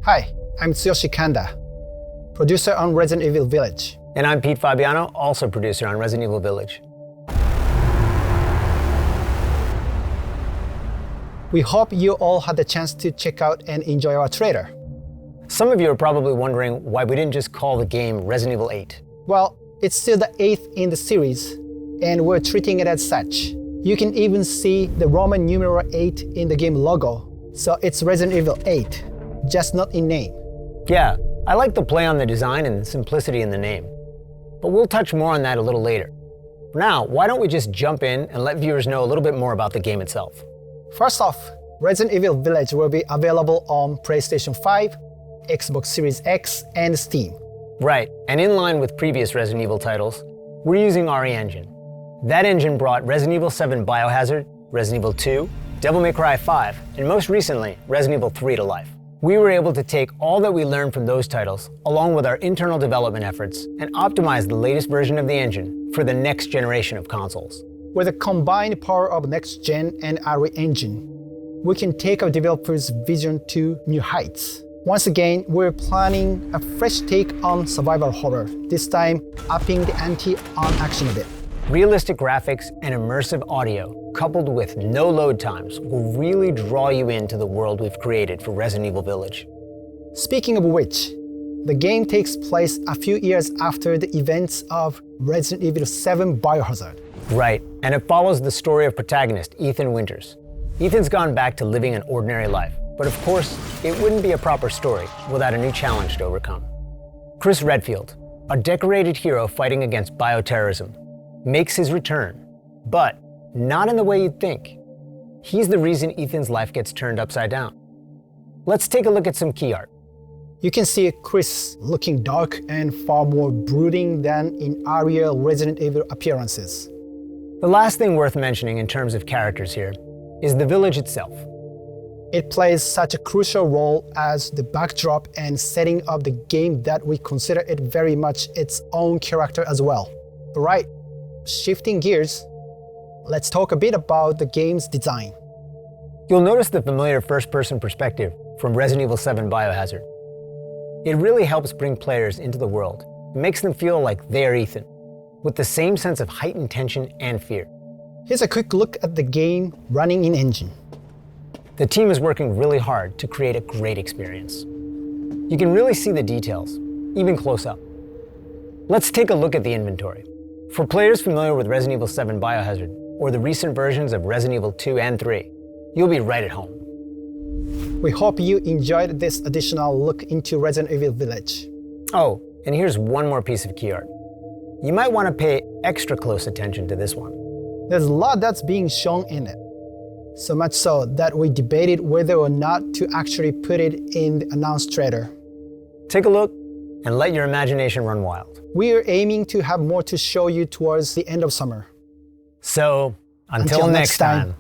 Hi, I'm Tsuyoshi Kanda, producer on Resident Evil Village. And I'm Pete Fabiano, also producer on Resident Evil Village. We hope you all had the chance to check out and enjoy our trailer. Some of you are probably wondering why we didn't just call the game Resident Evil VIII. Well, it's still the 8th in the series, and we're treating it as such. You can even see the Roman numeral 8 in the game logo, so it's Resident Evil 8, just not in name. Yeah, I like the play on the design and the simplicity in the name. But we'll touch more on that a little later. For now, why don't we just jump in and let viewers know a little bit more about the game itself. First off, Resident Evil Village will be available on PlayStation 5, Xbox Series X, and Steam. Right, and in line with previous Resident Evil titles, we're using RE Engine. That engine brought Resident Evil VII Biohazard, Resident Evil 2, Devil May Cry 5, and most recently, Resident Evil 3 to life. We were able to take all that we learned from those titles, along with our internal development efforts, and optimize the latest version of the engine for the next generation of consoles. With the combined power of next-gen and RE Engine, we can take our developers' vision to new heights. Once again, we're planning a fresh take on survival horror, this time upping the ante on action a bit. Realistic graphics and immersive audio, coupled with no load times, will really draw you into the world we've created for Resident Evil Village. Speaking of which, the game takes place a few years after the events of Resident Evil VII Biohazard. Right, and it follows the story of protagonist Ethan Winters. Ethan's gone back to living an ordinary life, but of course, it wouldn't be a proper story without a new challenge to overcome. Chris Redfield, a decorated hero fighting against bioterrorism, makes his return, but not in the way you'd think. He's the reason Ethan's life gets turned upside down. Let's take a look at some key art. You can see Chris looking dark and far more brooding than in earlier Resident Evil appearances. The last thing worth mentioning in terms of characters here is the village itself. It plays such a crucial role as the backdrop and setting of the game that we consider it very much its own character as well. Right, shifting gears, let's talk a bit about the game's design. You'll notice the familiar first-person perspective from Resident Evil VII Biohazard. It really helps bring players into the world and makes them feel like they're Ethan, with the same sense of heightened tension and fear. Here's a quick look at the game running in engine. The team is working really hard to create a great experience. You can really see the details, even close up. Let's take a look at the inventory. For players familiar with Resident Evil VII Biohazard, or the recent versions of Resident Evil 2 and 3, you'll be right at home. We hope you enjoyed this additional look into Resident Evil Village. Oh, and here's one more piece of key art. You might want to pay extra close attention to this one. There's a lot that's being shown in it. So much so that we debated whether or not to actually put it in the announced trailer. Take a look and let your imagination run wild. We are aiming to have more to show you towards the end of summer. So, until next time.